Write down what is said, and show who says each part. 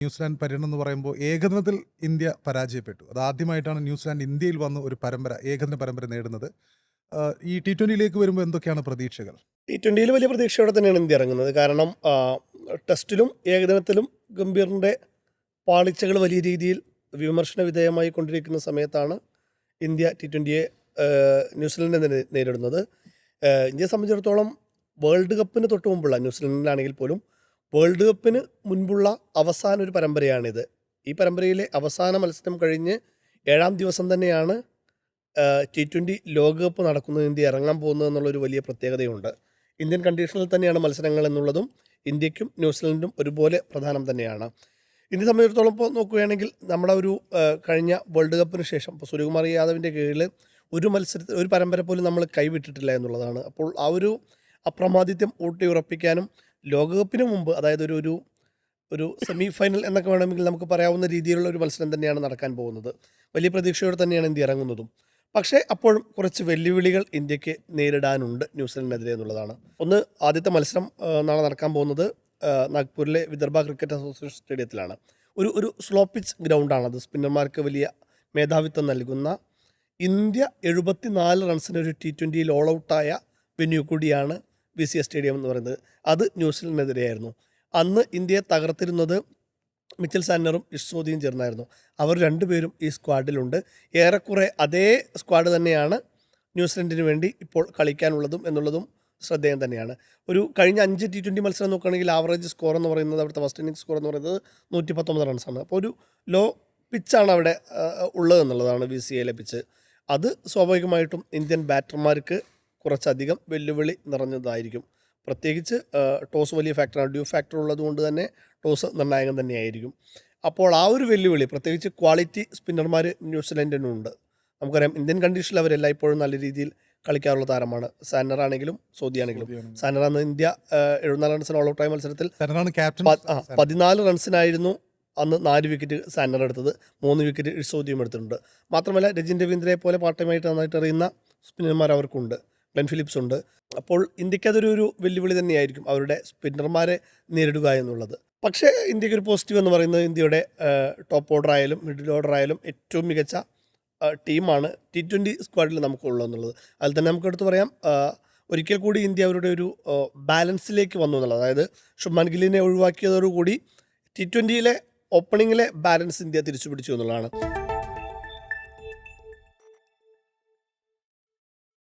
Speaker 1: New Zealand പര്യടനം എന്ന് പറയുമ്പോൾ ഏകദിനത്തിൽ ഇന്ത്യ പരാജയപ്പെട്ടു. അത് ആദ്യമായിട്ടാണ് ന്യൂസിലാൻഡ് ഇന്ത്യയിൽ വന്ന് ഒരു ഏകദിന പരമ്പര നേടുന്നത്. ഈ T20യിലേക്ക് വരുമ്പോൾ എന്തൊക്കെയാണ് പ്രതീക്ഷകൾ?
Speaker 2: T20യിൽ വലിയ പ്രതീക്ഷയോടെ തന്നെയാണ് ഇന്ത്യ ഇറങ്ങുന്നത്. കാരണം ടെസ്റ്റിലും ഏകദിനത്തിലും ഗംഭീറിൻ്റെ പാളിച്ചകൾ വലിയ രീതിയിൽ വിമർശന വിധേയമായി കൊണ്ടിരിക്കുന്ന സമയത്താണ് ഇന്ത്യ T20യെ ന്യൂസിലൻഡിനെ നേരിടുന്നത്. ഇന്ത്യയെ സംബന്ധിച്ചിടത്തോളം വേൾഡ് കപ്പിന് തൊട്ട് മുമ്പുള്ള, ന്യൂസിലൻഡിലാണെങ്കിൽ പോലും വേൾഡ് കപ്പിന് മുൻപുള്ള അവസാന ഒരു പരമ്പരയാണിത്. ഈ പരമ്പരയിലെ അവസാന മത്സരം കഴിഞ്ഞ് 7-ാം ദിവസം തന്നെയാണ് T20 ലോകകപ്പ് നടക്കുന്നത്, ഇന്ത്യ ഇറങ്ങാൻ പോകുന്നത് എന്നുള്ളൊരു വലിയ പ്രത്യേകതയുണ്ട്. ഇന്ത്യൻ കണ്ടീഷനിൽ തന്നെയാണ് മത്സരങ്ങൾ എന്നുള്ളതും ഇന്ത്യക്കും ന്യൂസിലൻഡിനും ഒരുപോലെ പ്രധാനം തന്നെയാണ്. ഇന്ത്യയെ സംബന്ധിച്ചിടത്തോളം ഇപ്പോൾ നോക്കുകയാണെങ്കിൽ നമ്മുടെ ഒരു കഴിഞ്ഞ വേൾഡ് കപ്പിന് ശേഷം ഇപ്പോൾ സൂര്യകുമാർ യാദവിൻ്റെ കീഴിൽ ഒരു പരമ്പര പോലും നമ്മൾ കൈവിട്ടിട്ടില്ല എന്നുള്ളതാണ്. അപ്പോൾ ആ ഒരു അപ്രമാദിത്യം ഊട്ടിയുറപ്പിക്കാനും ലോകകപ്പിന് മുമ്പ്, അതായത് ഒരു സെമി ഫൈനൽ എന്നൊക്കെ വേണമെങ്കിൽ നമുക്ക് പറയാവുന്ന രീതിയിലുള്ള ഒരു മത്സരം തന്നെയാണ് നടക്കാൻ പോകുന്നത്. വലിയ പ്രതീക്ഷയോടെ തന്നെയാണ് ഇന്ത്യ ഇറങ്ങുന്നതും. പക്ഷേ അപ്പോഴും കുറച്ച് വെല്ലുവിളികൾ ഇന്ത്യക്ക് നേരിടാനുണ്ട് ന്യൂസിലൻഡിനെതിരെ എന്നുള്ളതാണ്. ഒന്ന്, ആദ്യത്തെ മത്സരം നാളെ നടക്കാൻ പോകുന്നത് നാഗ്പൂരിലെ വിദർഭ ക്രിക്കറ്റ് അസോസിയേഷൻ സ്റ്റേഡിയത്തിലാണ്. ഒരു സ്ലോ പിച്ച് ഗ്രൗണ്ടാണത്. സ്പിന്നർമാർക്ക് വലിയ മേധാവിത്വം നൽകുന്ന, ഇന്ത്യ 74 റൺസിന് ഒരു T20യിൽ ഓൾ ഔട്ടായ വെന്യൂ കൂടിയാണ് BCS സ്റ്റേഡിയം എന്ന് പറയുന്നത്. അത് ന്യൂസിലൻഡിനെതിരെയായിരുന്നു. അന്ന് ഇന്ത്യയെ തകർത്തിരുന്നത് മിച്ചൽ സാന്റ്നറും ഇഷ്സോദിയും ചേർന്നായിരുന്നു. അവർ രണ്ടുപേരും ഈ സ്ക്വാഡിലുണ്ട്. ഏറെക്കുറെ അതേ സ്ക്വാഡ് തന്നെയാണ് ന്യൂസിലൻഡിന് വേണ്ടി ഇപ്പോൾ കളിക്കാനുള്ളതും എന്നുള്ളതും ശ്രദ്ധേയം തന്നെയാണ്. ഒരു കഴിഞ്ഞ 5 T20 മത്സരം നോക്കുകയാണെങ്കിൽ ആവറേജ് സ്കോർ എന്ന് പറയുന്നത്, അവിടുത്തെ ഫസ്റ്റ് ഇന്നിംഗ്സ് സ്കോർ എന്ന് പറയുന്നത് 119 റൺസാണ്. അപ്പോൾ ഒരു ലോ പിച്ചാണ് അവിടെ ഉള്ളതെന്നുള്ളതാണ് BCAയിലെ പിച്ച്. അത് സ്വാഭാവികമായിട്ടും ഇന്ത്യൻ ബാറ്റർമാർക്ക് കുറച്ചധികം വെല്ലുവിളി നിറഞ്ഞതായിരിക്കും. പ്രത്യേകിച്ച് ടോസ് വലിയ ഫാക്ടറാണ്. ഡ്യൂ ഫാക്ടർ ഉള്ളത് കൊണ്ട് തന്നെ ടോസ് നിർണായകം തന്നെയായിരിക്കും. അപ്പോൾ ആ ഒരു വെല്ലുവിളി, പ്രത്യേകിച്ച് ക്വാളിറ്റി സ്പിന്നർമാർ ന്യൂസിലൻഡിനുണ്ട്. നമുക്കറിയാം, ഇന്ത്യൻ കണ്ടീഷനിൽ അവരെല്ലായ്പ്പോഴും നല്ല രീതിയിൽ കളിക്കാറുള്ള താരമാണ്. സാന്റ്നർ ആണെങ്കിലും സോദി ആണെങ്കിലും. സാന്റ്നർ അന്ന് ഇന്ത്യ 74 റൺസിന് ഓൾ ഔട്ടായ മത്സരത്തിൽ 14 റൺസിനായിരുന്നു അന്ന് 4 വിക്കറ്റ് സാന്റ്നർ എടുത്തത്. 3 വിക്കറ്റ് ഇഷ്സോദിയും എടുത്തിട്ടുണ്ട്. മാത്രമല്ല രജിൻ രവീന്ദ്രയെ പോലെ പാർട്ട് ടൈമായിട്ട് നന്നായിട്ട് എറിയുന്ന സ്പിന്നർമാർ അവർക്കുണ്ട്. ഗ്ലെൻ ഫിലിപ്സ് ഉണ്ട്. അപ്പോൾ ഇന്ത്യക്ക് അതൊരു വെല്ലുവിളി തന്നെയായിരിക്കും, അവരുടെ സ്പിന്നർമാരെ നേരിടുക എന്നുള്ളത്. പക്ഷേ ഇന്ത്യക്കൊരു പോസിറ്റീവ് എന്ന് പറയുന്നത് ഇന്ത്യയുടെ ടോപ്പ് ഓർഡർ ആയാലും മിഡിൽ ഓർഡർ ആയാലും ഏറ്റവും മികച്ച ടീമാണ് T20 സ്ക്വാഡിൽ നമുക്കുള്ളതെന്നുള്ളത്. അതിൽ തന്നെ നമുക്ക് എടുത്ത് പറയാം, ഒരിക്കൽ കൂടി ഇന്ത്യ അവരുടെ ഒരു ബാലൻസിലേക്ക് വന്നു എന്നുള്ളത്. അതായത് ശുഭ്മാൻ ഗില്ലിനെ ഒഴിവാക്കിയതോടുകൂടി T20യിലെ ഓപ്പണിങ്ങിലെ ബാലൻസ് ഇന്ത്യ തിരിച്ചു പിടിച്ചു എന്നുള്ളതാണ്.